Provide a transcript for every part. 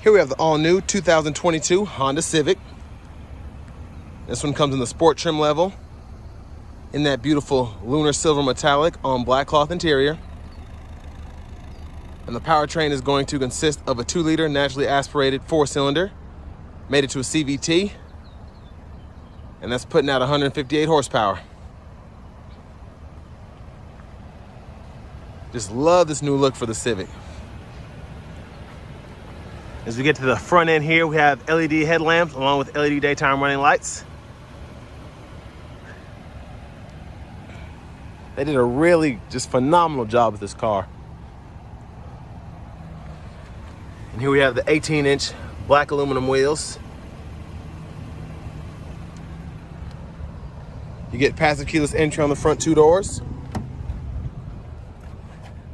Here we have the all-new 2022 Honda Civic. This one comes in the sport trim level in that beautiful lunar silver metallic on black cloth interior. And the powertrain is going to consist of a 2-liter naturally aspirated 4-cylinder, made it to a CVT, and that's putting out 158 horsepower. Just love this new look for the Civic. As we get to the front end here, we have LED headlamps along with LED daytime running lights. They did a really just phenomenal job with this car. And here we have the 18-inch black aluminum wheels. You get passive keyless entry on the front 2 doors.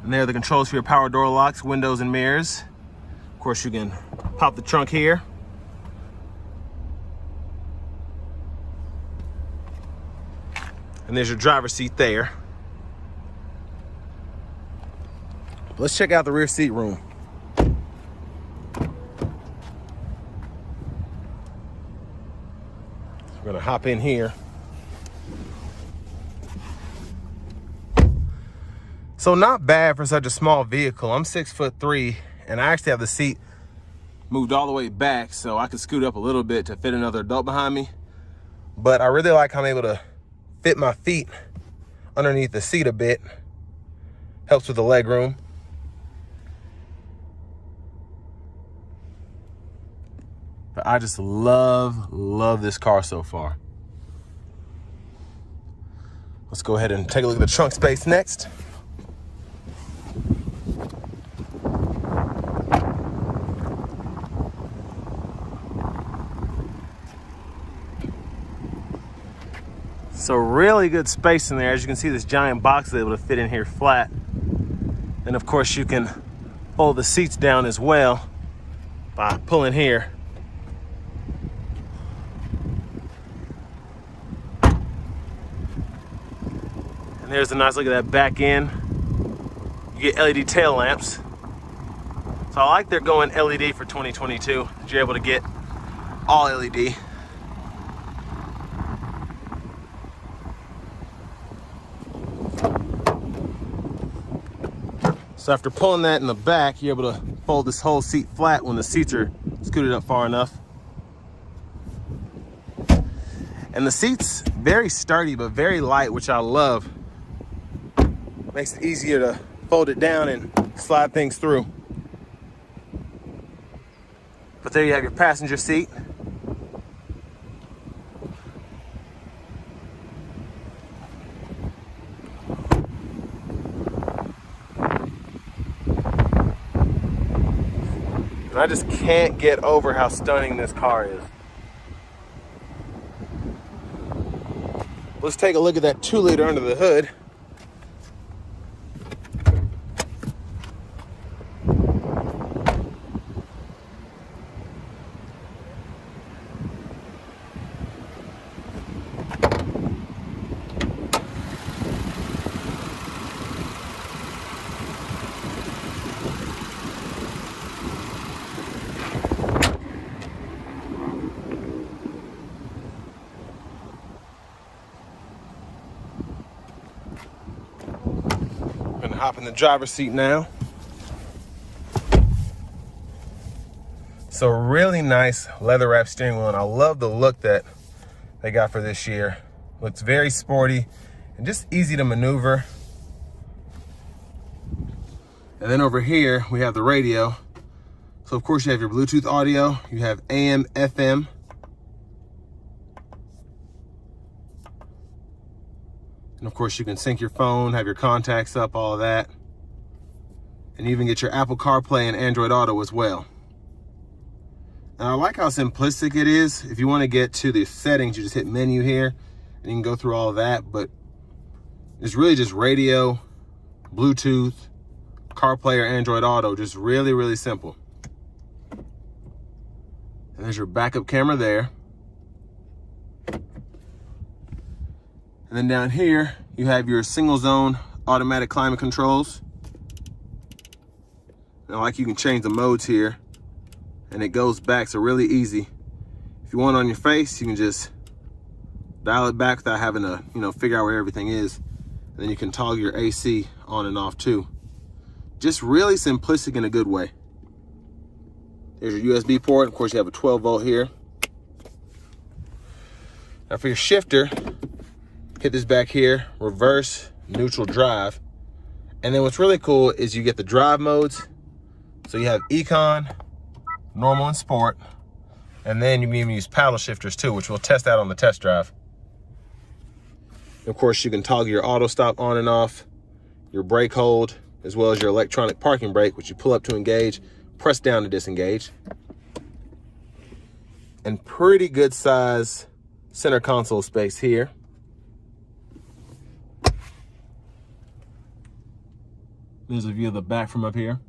And there are the controls for your power door locks, windows, and mirrors. Of course, you can pop the trunk here. And there's your driver's seat there. Let's check out the rear seat room. We're gonna hop in here. So not bad for such a small vehicle. I'm 6'3", and I actually have the seat moved all the way back so I could scoot up a little bit to fit another adult behind me. But I really like how I'm able to fit my feet underneath the seat a bit. Helps with the leg room. But I just love this car so far. Let's go ahead and take a look at the trunk space next. So really good space in there. As you can see, this giant box is able to fit in here flat. And of course you can fold the seats down as well by pulling here. And there's a nice look at that back end. You get LED tail lamps. So I like they're going LED for 2022. That you're able to get all LED. So after pulling that in the back, you're able to fold this whole seat flat when the seats are scooted up far enough. And the seat's very sturdy, but very light, which I love. Makes it easier to fold it down and slide things through. But there you have your passenger seat. And I just can't get over how stunning this car is. Let's take a look at that 2-liter under the hood. Gonna hop in the driver's seat now. So really nice leather wrapped steering wheel, and I love the look that they got for this year. Looks very sporty and just easy to maneuver. And then over here we have the radio. So of course you have your Bluetooth audio, you have AM, FM. And of course you can sync your phone, have your contacts up, all of that. And even get your Apple CarPlay and Android Auto as well. And I like how simplistic it is. If you want to get to the settings, you just hit menu here and you can go through all of that. But it's really just radio, Bluetooth, CarPlay or Android Auto, just really, really simple. And there's your backup camera there. And then down here, you have your single zone automatic climate controls. And like you can change the modes here and it goes back, so really easy. If you want it on your face, you can just dial it back without having to, you know, figure out where everything is. And then you can toggle your AC on and off too. Just really simplistic in a good way. There's your USB port. Of course, you have a 12 volt here. Now for your shifter, hit this back here, reverse, neutral, drive. And then what's really cool is you get the drive modes. So you have Econ, normal, and sport. And then you can even use paddle shifters too, which we'll test out on the test drive. Of course, you can toggle your auto stop on and off, your brake hold, as well as your electronic parking brake, which you pull up to engage, press down to disengage. And pretty good size center console space here. There's a view of the back from up here.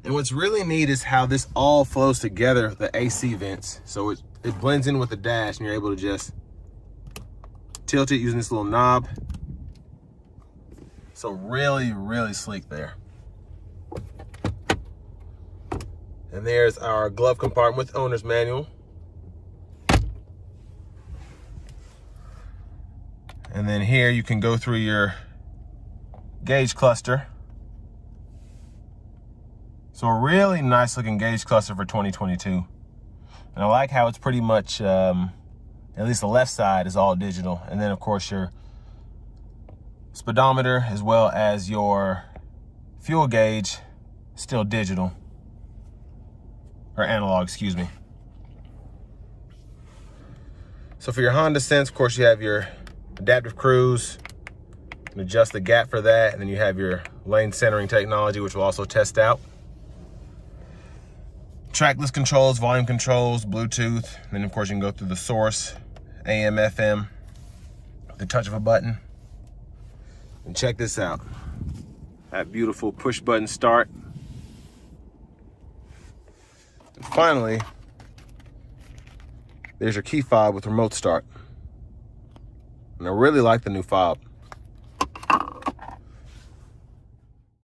And what's really neat is how this all flows together, the AC vents. So it blends in with the dash, and you're able to just tilt it using this little knob. So really, really sleek there. And there's our glove compartment with owner's manual. And then here you can go through your gauge cluster. So a really nice looking gauge cluster for 2022. And I like how it's pretty much, at least the left side is all digital. And then of course your speedometer as well as your fuel gauge, still digital. Or analog, excuse me. So for your Honda Sense, of course, you have your adaptive cruise. You can adjust the gap for that, and then you have your lane centering technology, which we'll also test out. Trackless controls, volume controls, Bluetooth, and then of course you can go through the source, AM, FM, with the touch of a button. And check this out. That beautiful push button start. And finally, there's your key fob with remote start. And I really like the new fob.